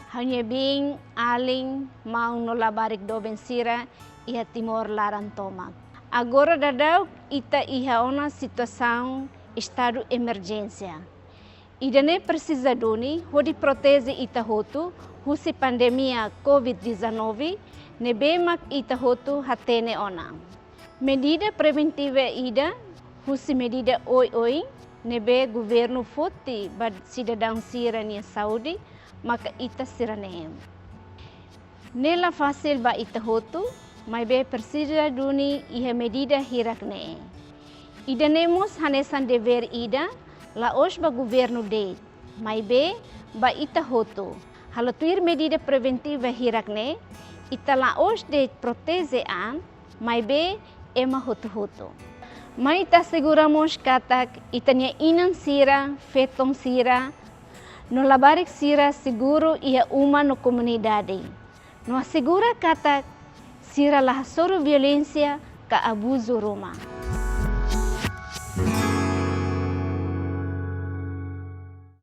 hanya bing aling mau nolabarik doben sira iha Timor Laran tomak. Agora dadau ita iha ona situação estado emergência. Ida ne precisa doni hodi proteze ita hotu husi pandemia COVID-19 ne bemak ita hotu hatene ona. Medida preventiva ida husi medida oi nebe governo foti bad cidadão sira nia Saudi maka ita siranehem. Nela fasil ba ita hotu mai be precisa duni iha medida hirakne. Ida nemos hanesan dever ida laos ba governo de mai be ba ita hotu. Halotuir medida preventiva hirakne ita laos de proteze an mai be ema hotu. Mai ita seguramos katak itanya inan sira, fetom sira, no labarik sira seguro ia uma no comunidade. No assegura katak sira lah soro violência ka abuso Roma.